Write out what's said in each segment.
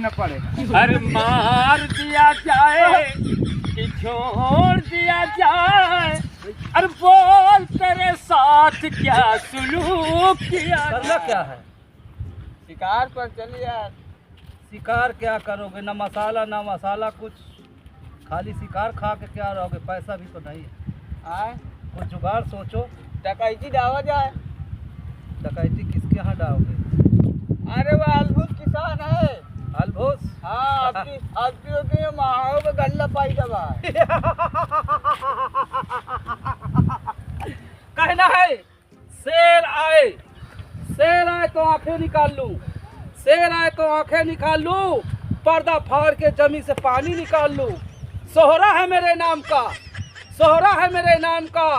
देखना पड़ेगा। अरे मार दिया जाए कि छोड़ दिया जाए, अरे बोल तेरे साथ क्या सुलूक किया। करना क्या है? शिकार पर चलिए यार। शिकार क्या करोगे? ना मसाला कुछ, खाली शिकार खा के क्या रहोगे? पैसा भी तो नहीं है। आए कुछ जुगाड़ सोचो। डकैती डावा जाए। डकैती किसके यहाँ डालोगे? अरे वो अलबुस किसान है। अलभोस? हाँ आपकी माओ का गल्ला पाई दबा। कहना है शेर आए तो आंखें निकाल लूं, शेर आए तो आंखें निकाल लूं, पर्दा फाड़ के जमी से पानी निकाल लूं। सोहरा है मेरे नाम का, सोहरा है मेरे नाम का,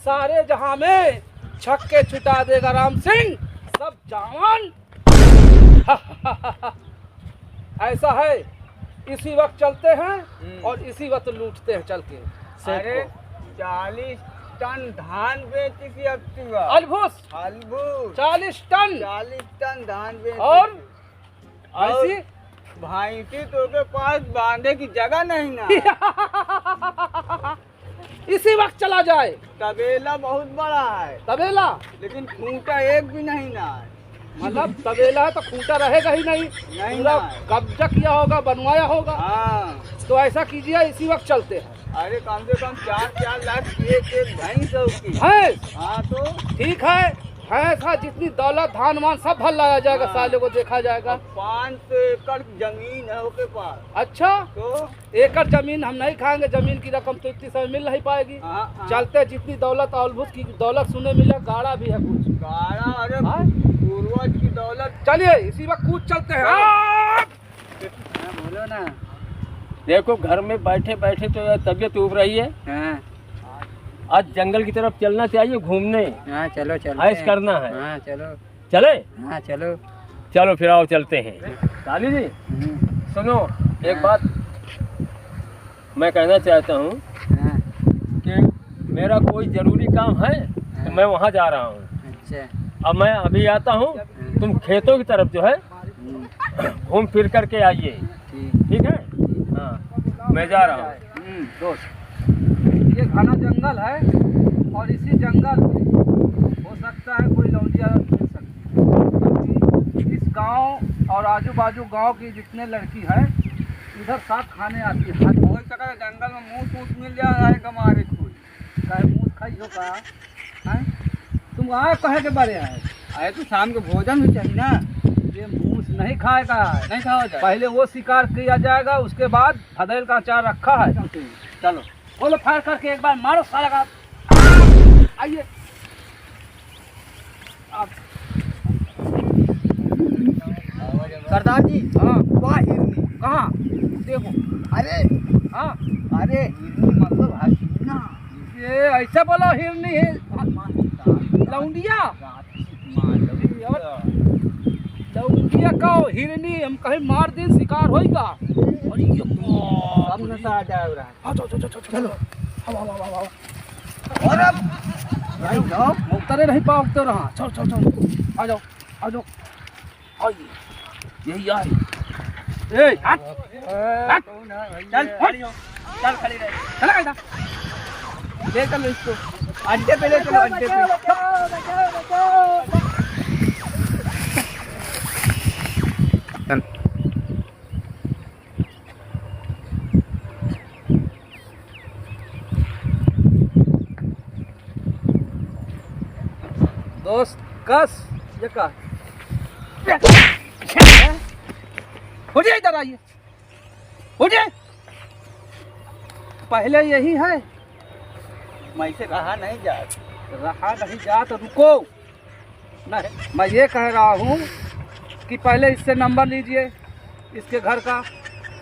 सारे जहां में छक्के छुटा देगा राम सिंह सब जवान। ऐसा है, इसी वक्त चलते हैं और इसी वक्त लूटते हैं चल के। अरे 40 टन धान बेची थी एक्टिवा। अलभूस अलबुस 40 टन 40 टन धान बेची। और और ऐसी भैंसी तो के पास बांधे की जगह नहीं ना। इसी वक्त चला जाए। तबेला बहुत बड़ा है तबेला लेकिन खूंटा एक भी नहीं ना है। मतलब तबेला है तो खूंटा रहेगा ही नहीं, नहीं पूरा ना। कब्जा किया होगा, बनवाया होगा। हाँ तो ऐसा कीजिए, इसी वक्त चलते हैं। अरे कम से कम 4-4 लाख की एक भैंस है उसकी। है हाँ तो ठीक है, ऐसा जितनी दौलत धान वान सब भर लाया जाएगा, हाँ। साले को देखा जाएगा। 500 एकड़ जमीन है उसके पास। अच्छा, तो एकड़ जमीन हम नहीं खाएंगे, जमीन की रकम तो इतनी समय मिल नहीं पाएगी। हाँ। चलते, जितनी दौलत अलभुस की दौलत सुने मिले, गाड़ा भी है कुछ। गाड़ा अरे हाँ? पूर्वज की दौलत। चलिए इसी वक्त कूद चलते हैं। बोलो ना। देखो घर में बैठे बैठे तो यार तबीयत उब रही है। हाँ आज जंगल की तरफ चलना चाहिए, घूमने, हाँ चलो चलो। ऐश करना है। हाँ चलो। चले? हाँ चलो। चलो फिर आओ चलते हैं। काली जी सुनो, एक बात मैं कहना चाहता हूँ हाँ कि मेरा कोई ज़रूरी काम है तो मैं वहाँ जा रहा हूँ। अच्छा। अब मैं अभी आता हूँ, तुम खेतों की तरफ जो है घूम फिर करके आइए, ठीक है? हाँ मैं जा रहा हूँ। दोस्त, ये घना जंगल है और इसी जंगल में हो सकता है कोई लौंडिया मिल सकती है। इस गांव और आजू बाजू गांव की जितने लड़की है इधर साथ खाने आती है। हो सका जंगल में मूस मिल जाए कमारे कोई। चाहे मूस खाई हो का हैं? तुम आए कहे के बारे आए? अरे तो शाम को भोजन भी चाहिए ना। ये मूस नहीं खाएगा, नहीं खाओ जाए। पहले वो शिकार किया जाएगा, उसके बाद फदेल का अचार रखा है। चलो बोलो, फायर करके एक बार मारो साला का। आइए आप। सरदार जी। हाँ, वाह हिरनी। कहाँ देखो? अरे हाँ, अरे हिरनी मतलब हसीना। ये ऐसा बोलो, हिरनी है लौंडिया। लौंडिया का हिरनी हम कहीं मार दिन शिकार होएगा। और ये अब नशा आ जाएगा। आ जाओ जाओ जाओ, चलो आओ। और अब भाई साहब उतरे नहीं पाओगे रहा। चलो चलो चलो, आ जाओ आइए, यही आए। ए हट हट, चल चल खड़ी रहे। चला इधर, ले चलो इसको अड्डे पे ले चलो। अड्डे पे दोस्त कस ये का उठिए, इधर आइए, उठिए। पहले यही है, मैं से कहा नहीं जा। रहा नहीं जा तो रुको। नहीं, मैं ये कह रहा हूँ कि पहले इससे नंबर लीजिए, इसके घर का,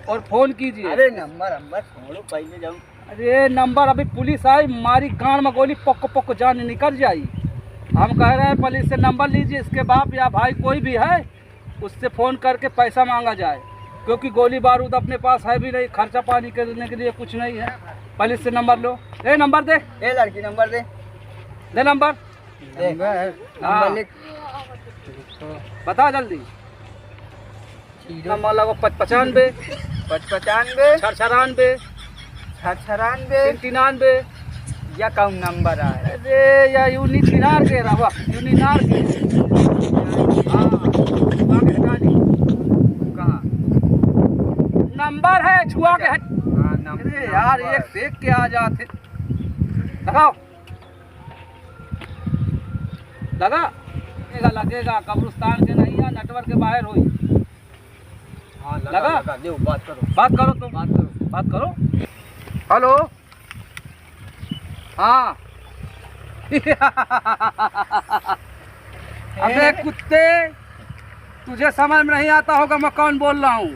और फ़ोन कीजिए। अरे नंबर छोड़ो, पहले जाऊँ। अरे नंबर, अभी पुलिस आई, मारी गांड में गोली, पक पक जान निकल जाई। हम कह रहे हैं पहले इससे नंबर लीजिए, इसके बाप या भाई कोई भी है उससे फ़ोन करके पैसा मांगा जाए, क्योंकि गोली बारूद अपने पास है भी नहीं, खर्चा पानी करने के लिए कुछ नहीं है। पहले इससे नंबर लो। ए नंबर दे, ए लड़की नंबर दे। ले नंबर, नंबर हाँ। लिख। बता जल्दी। नंबर लगो 95 95 छरछरानवे 96 99। या कौन नंबर है? अरे या यूनी छिनार के रहा यूनिनार के। हाँ आगे हटा दी। कहाँ? नंबर है छुआ के हट। हाँ अरे नंबर यार एक देख के आ जाते। लगाओ लगा लगेगा कब्रिस्तान के नहीं या नेटवर्क के बाहर हुई। हाँ लगा? दो बात करो बात करो तुम बात करो। हेलो हाँ अबे कुत्ते तुझे समझ में नहीं आता होगा मैं कौन बोल रहा हूँ।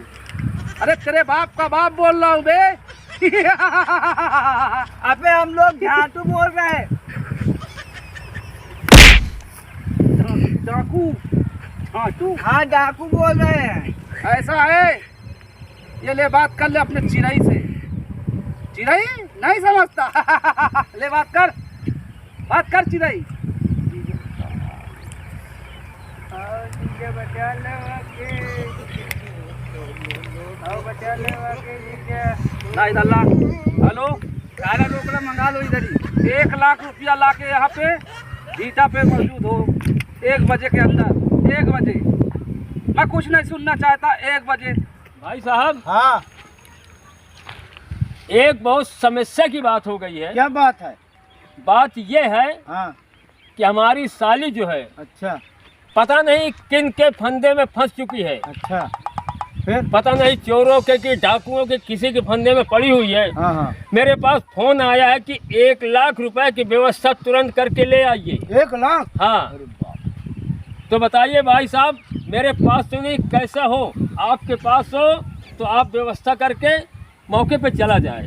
अरे तेरे बाप का बाप बोल रहा हूँ बे। अबे हम लोग झाटू बोल रहे हैं। डाकू हाँ तू हाँ डाकू बोल रहे हैं। ऐसा है ये ले बात कर ले अपने चिड़ई से। चिड़ई नहीं समझता। ले बात कर चिड़ई। ना इधर ला। हेलो सारा रोकड़ा मंगा लो इधर ही। 1 लाख रुपया ला के यहाँ पे जीता पे मौजूद हो 1 बजे के अंदर। 1 बजे मैं कुछ नहीं सुनना चाहता। 1 बजे भाई साहब हाँ एक बहुत समस्या की बात हो गई है। क्या बात है? बात ये है हाँ कि हमारी साली जो है अच्छा पता नहीं किन के फंदे में फंस चुकी है। अच्छा फिर? पता नहीं चोरों के कि डाकुओं के किसी के फंदे में पड़ी हुई है। हाँ हाँ मेरे पास फोन आया है कि 1 लाख रुपए की व्यवस्था तुरंत करके ले आइए। 1 लाख? हाँ अरे बाप। तो बताइए भाई साहब मेरे पास तो नहीं, कैसा हो आपके पास हो तो आप व्यवस्था करके मौके पे चला जाए।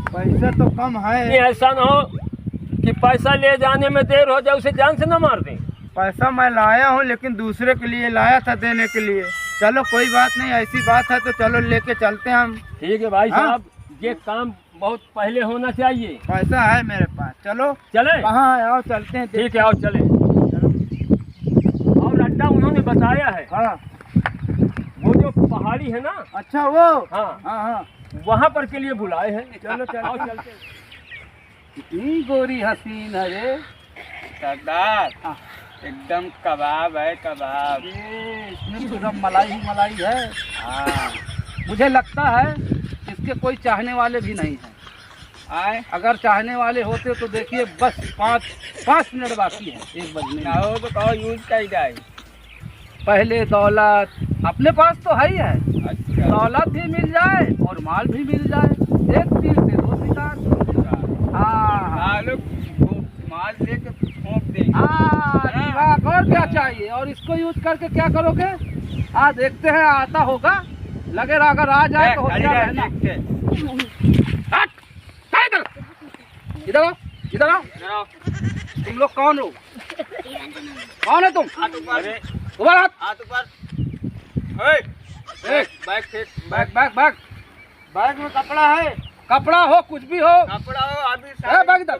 पैसा तो कम है। नहीं ऐसा ना हो कि पैसा ले जाने में देर हो जाए उसे जान से न मार दें। पैसा मैं लाया हूँ लेकिन दूसरे के लिए लाया था देने के लिए। चलो कोई बात नहीं, ऐसी बात है तो चलो लेके चलते हैं हम। ठीक है भाई हाँ? साहब ये काम बहुत पहले होना चाहिए। पैसा है मेरे पास, चलो। चले कहाँ है? आओ चलते हैं। ठीक है आओ चले। और अड्डा उन्होंने बताया है हाँ वो जो पहाड़ी है ना। अच्छा वो हाँ हाँ हाँ वहाँ पर के लिए बुलाए हैं। चलो आओ चलो। चलते हैं। कितनी गोरी हसीन है रे। सरदार हाँ। एकदम कबाब है कबाब। इसमें तो सब मलाई ही मलाई है। हाँ मुझे लगता है इसके कोई चाहने वाले भी नहीं हैं। आए अगर चाहने वाले होते तो देखिए बस 5 मिनट बाकी है 1 बजने में। कहो तो कहो यूज कर जाए। पहले दौलत अपने पास तो है ही है। अच्छा दौलत भी मिल जाए और माल भी मिल जाए। 1 तीर से 2 शिकार। हाँ माल माल लेके फोंक देंगे। हाँ दिमाग और क्या चाहिए। और इसको यूज करके क्या करोगे? हाँ देखते हैं आता होगा। लगेगा अगर आ जाए तो होशियार रहना। हट! इधर इधर आओ इधर आओ। तुम लोग कौन हो? कौन है तुम? अरे उधर हाथ। हाथ ऊपर। बैग फेंक। बैग बैग बैग बैग में कपड़ा है। कपड़ा हो कुछ भी हो कपड़ा हो अभी बैग इधर।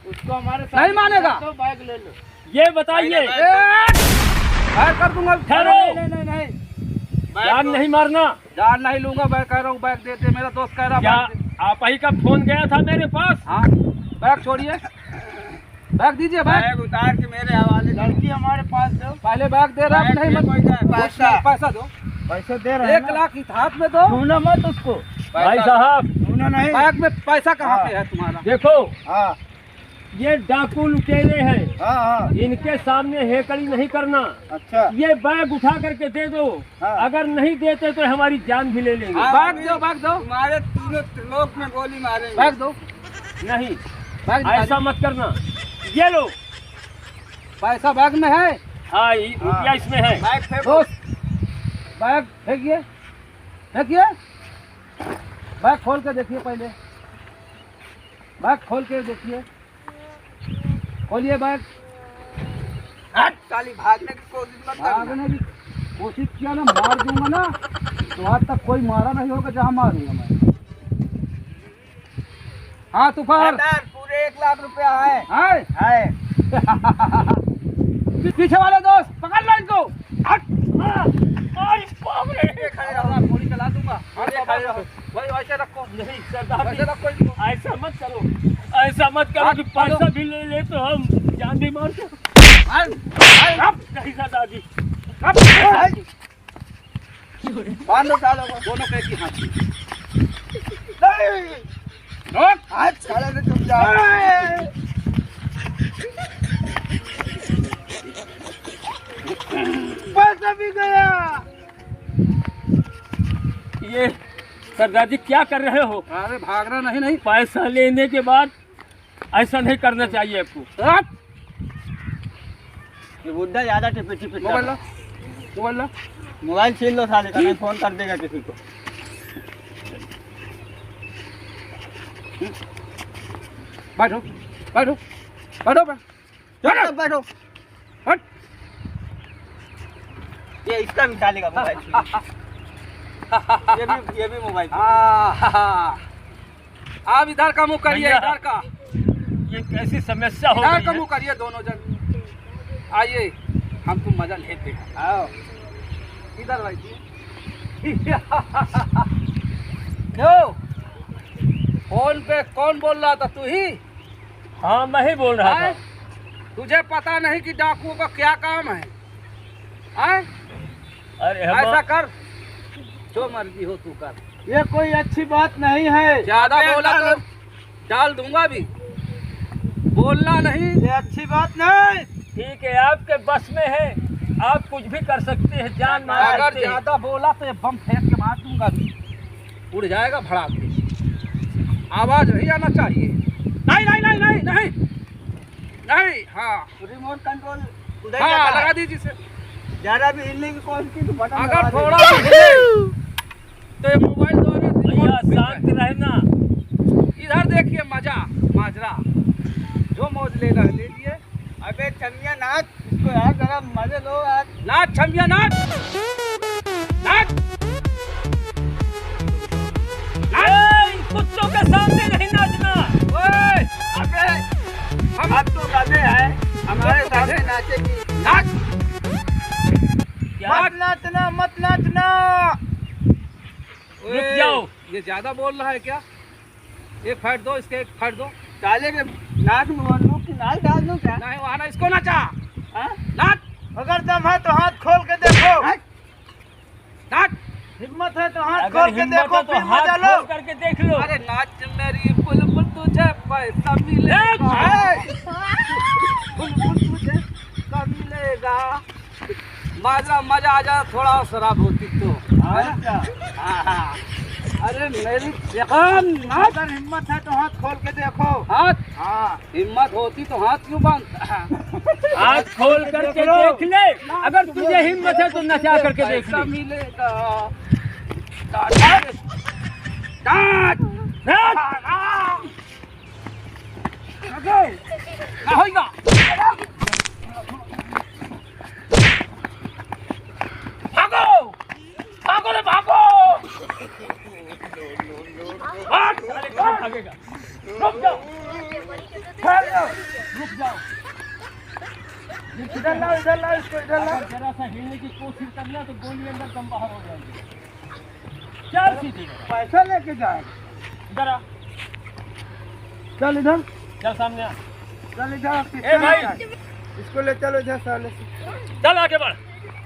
उसको हमारे साथ नहीं मानेगा। तो बैग ले लो। ये बताइए बैग कर दूंगा। ठहरो। नहीं नहीं जान नहीं मारना। जान नहीं लूंगा। बैग कह रहा हूँ बैग देते। मेरा दोस्त कह रहा क्या बैग दे। आप ही का फोन गया था मेरे पास? हाँ बैग छोड़िए। बैग दीजिए। बैग बैग उतार के मेरे हवाले। लड़की हमारे पास दो। पहले बैग दे रहा बैग नहीं दे, मत पैसा। पैसा दो। पैसे दे रहे 1 लाख इस हाथ में दो। छूना मत उसको। भाई साहब छूना नहीं। बैग में पैसा कहाँ हाँ। पे है तुम्हारा? देखो हाँ ये डाकू लुटेरे हैं। हाँ हाँ इनके सामने हेकड़ी नहीं करना। अच्छा ये बैग उठा करके दे दो। हाँ। अगर नहीं देते तो हमारी जान भी ले लेंगे। बैग दो बैग दो। तुम्हारे तीनों लोग में गोली मारेंगे। बैग दो। नहीं बैग ऐसा मत करना। ये लो। पैसा बैग में है। हाँ ये रुपया इसमें है। बैग फेंको। दोस्त बैग फेंकिए फेंकिए। बैग खोल के देखिए। पहले बैग खोल के देखिए। खोलिए बैग। हट साली भागने की कोशिश मत करना। भागने की कोशिश किया ना मार दूंगा ना। तो आज तक कोई मारा नहीं होगा जहाँ मारूंगा मैं। हाँ तूफान सरदार पूरे 1 लाख रुपया है। है है। पीछे वाले दोस्त पकड़ लो इनको। हट करो कि पैसा भी ले ले तो हम जान भी मार दो। नहीं दादाजी बांध दो सालों को। दोनों पे की हाथ नहीं, रोक। आज साले ने चुप जा। पैसा भी गया। ये सरदार जी क्या कर रहे हो? अरे भागना नहीं नहीं। पैसा लेने के बाद ऐसा नहीं करना चाहिए आपको। रख। ये बुड्ढा ज्यादा टिपे टिपे मोबाइल ला, मोबाइल ला। मोबाइल छीन लो साले का, नहीं फोन कर देगा किसी को। बैठो बैठो बैठो बैठो बैठो। हट। ये इसका भी डालेगा मोबाइल। ये भी मोबाइल। आप इधर का मुंह करिए, भैया। इधर का, ये कैसी समस्या हो इधर गई का है? मुंह करिए दोनों जन। आइए हम तुम मजा लेते हैं। आओ इधर बैठिए। क्यों फोन पे कौन बोल रहा था? तू ही? हाँ मैं ही बोल रहा हैं? था। तुझे पता नहीं कि डाकुओं का क्या काम है? हैं? अरे ऐसा कर, जो मर्जी हो तू कर। ये कोई अच्छी बात नहीं है। ज्यादा बोला तो डाल दूंगा भी। बोलना नहीं। ये अच्छी बात नहीं। ठीक है, आपके बस में है, आप कुछ भी कर सकते हैं, जान मार अगर सकते हैं। ज्यादा बोला तो ये बम फेंक के मार दूंगा भी। उड़ जाएगा भड़ाक के। आवाज नहीं आना चाहिए। नहीं नहीं नहीं नहीं नहीं नहीं। हाँ रिमोट कंट्रोल उधर हाँ लगा लगा दीजिए इसे। ज्यादा भी हिलने की कोशिश की तो बटन अगर दबा थोड़ा देगा। भी हिले तो ये मोबाइल दो ना, भैया रिमोट शांत रहना। इधर देखिए मजा माजरा, जो मौज लेना है ले लिए। अबे चमिया नाच इसको यार, जरा मजे लो यार। नाच छमिया नाच नाच ए, कुत्तों के सामने नहीं नाचना। ओए अबे हम अब तो गधे हैं, हमारे सामने नाचेगी। नाच। क्या? मत नाचना, मत नाचना। ओए, रुक जाओ। ये ज्यादा बोल रहा है क्या? एक फाइट दो इसके, एक फाइट दो। साले के नाक में वरनू की नाच डाल दूं क्या? नहीं वहां ना, इसको नचा। हाँ? नाच अगर दम है तो हाथ खोल के देखो। नाच। हिम्मत है तो हाथ अगर खोल के हिम्मत देखो, है तो फिर हाथ मजा खोल लो। करके देख लो। अरे नाच मेरी बुलबुल, तुझे पैसा मिलेगा। बुलबुल तुझे पैसा मिलेगा। माजरा मजा आ जा, थोड़ा और शराब होती तो। अच्छा, हाँ। अरे मेरी जगह नाच। अगर हिम्मत है तो हाथ खोल के देखो। हाथ हाँ, हिम्मत होती तो हाथ क्यों बांधता? हाथ खोल करके देख ले, अगर तुझे हिम्मत है तो नचा करके देख पैसा ले। मिलेगा। नाच नाच ना होगा। भागो भागो रे भागो। भाग साले कहाँ भागेगा? रुक जाओ, ठहर जाओ, रुक जाओ। इधर लाओ, इधर लाओ, इसको इधर लाओ। जरा सा हिलने की कोशिश करना तो गोली अंदर दम बाहर हो जाएगी। चल सीधी पैसा लेके जाए। इधर आ, चल इधर, चल सामने आ। चल इधर। ए भाई, इसको ले चलो इधर साले से। चल आगे बढ़।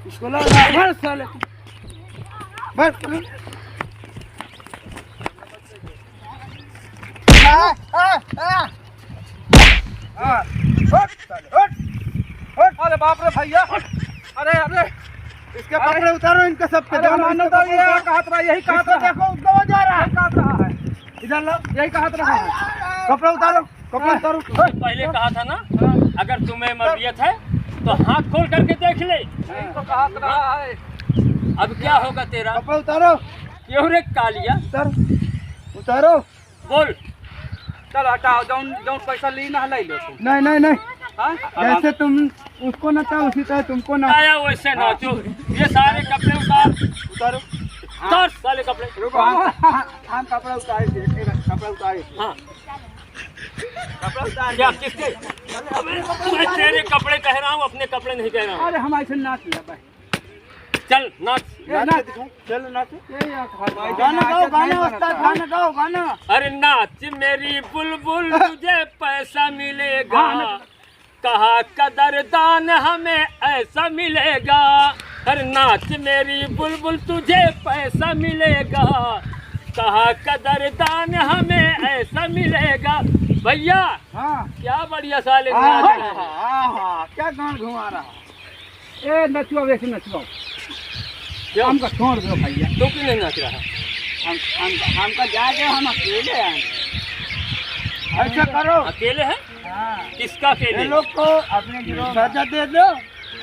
इसको ला बस साले को। बस अरे बाप रे भैया। अरे अरे इसके कपड़े उतारो, इनके सब के। अरे मानो तो ये कहत रहा, यही कहत रहा। देखो उसको जा रहा है। यही कहत रहा है, इधर लो, यही कहत रहा है। कपड़े उतारो, कपड़े उतारो। पहले कहा था ना, अगर तुम्हें मर्जियत है तो हाथ खोल करके देख ले। यही तो कहत रहा है। अब क्या होगा तेरा? कपड़े उतारो, क्यों रे कालिया? उतारो। बोल। चल हटाओ, जौन जौन पैसा ली ना ले लो तुम। नहीं नहीं नहीं, हाँ? जैसे तुम उसको नचा उसी तरह तुमको ना। आया वैसे नाचो। ये सारे कपड़े उतार, उतारो। उतार साले कपड़े। रुको, हम कपड़े उतारे थे, कपड़े उतारे थे। हाँ, कपड़े उतार क्या किसके? मैं तेरे कपड़े कह रहा हूँ, अपने कपड़े नहीं कह रहा हूँ। अरे हम ऐसे नाच लिया भाई। चल नाच। चलो नाचो। गाना गाना गाओ, गाना उस्ताद, गाना गाओ, गाना। अरे नाच मेरी बुलबुल तुझे पैसा मिलेगा, कहा कदरदान हमें ऐसा मिलेगा। अरे नाच मेरी बुलबुल तुझे पैसा मिलेगा, कहा कदरदान हमें ऐसा मिलेगा। भैया हाँ क्या बढ़िया साले क्या गान घुमा रहा। ए नचुआ वैसे नचुआ हमका छोड़ दो भैया। तो क्यों नहीं नाच रहा? हमका जाके हम अकेले हैं। ऐसा करो, अकेले है? हाँ, किसका अकेले? इन लोग को अपने गिरोह सजा दे दो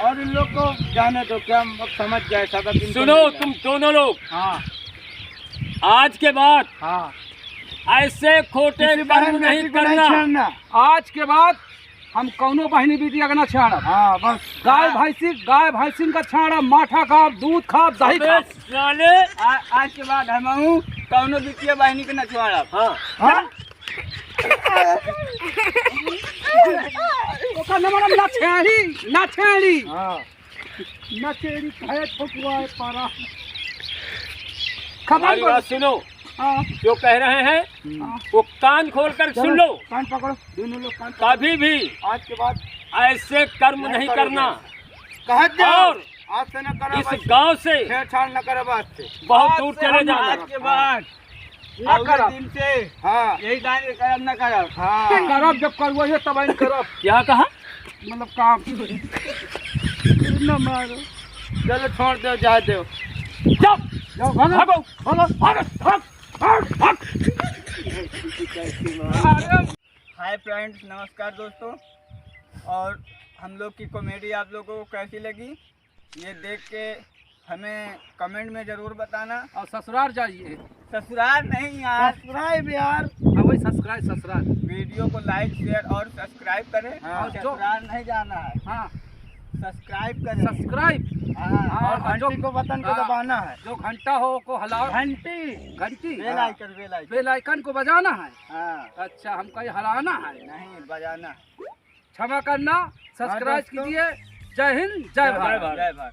और इन लोग को जाने दो। क्या हम समझ जाए सबक इनको सुनो मिल जाए। तुम दोनों लोग, हाँ आज के बाद हाँ, ऐसे खोटे किसी कर्म बहन नहीं बेटी को नहीं करना। छेड़ना। आज के बाद हम कौनो बहनी बेटी का ना छाड़ब। हाँ बस, गाय भैंसी का छाड़ब, माठा खाब, दूध खाब, दही अबे खाब। साले, आज के बाद हम कौनो बिटिया बहनी के नचवाड़ा। हाँ हाँ ओका नमन ना छेड़ी हाँ, नचेड़ी कहे ठोकुआ पारा खबर हमारी बात सुनो, हाँ जो कह रहे हैं वो कान खोल कर सुन लो। कान पकड़ो, दोनों लोग कान पकड़ो। कभी भी आज के बाद ऐसे कर्म नहीं करना, कह जाओ, और आज से न करो, इस गांव से छेड़छाड़ न करो आज से। बहुत दूर चले आज जाना। के बाद ना करब। दिन से हाँ यही दान करब न करब। हाँ करब जब करबो ये तब नहीं करब। क्या कहा? मतलब काम न मारो। चलो छोड़ दो, जा दो। जाओ जाओ भागो भागो भाग भाग भाग भाग। हाय फ्रेंड्स, नमस्कार दोस्तों। और हम लोग की कॉमेडी आप लोगों को कैसी लगी ये देख के हमें कमेंट में ज़रूर बताना। और ससुराल जाइए। ससुराल नहीं यार, सब्सक्राइब यार। हाँ वही ससुराल। वीडियो को लाइक शेयर और सब्सक्राइब करें। हाँ, और ससुराल नहीं जाना है, हाँ सब्सक्राइब करें। सब्सक्राइब। हाँ, और हाँ, घंटी को बटन को हाँ, दबाना है। जो घंटा हो को हिलाओ। घंटी bell icon, bell icon. Bell icon को बजाना है। हाँ अच्छा हमको ये हराना है। नहीं बजाना। क्षमा करना, सब्सक्राइब दोस्तों। कीजिए। जय हिंद, जय भारत। जय भारत।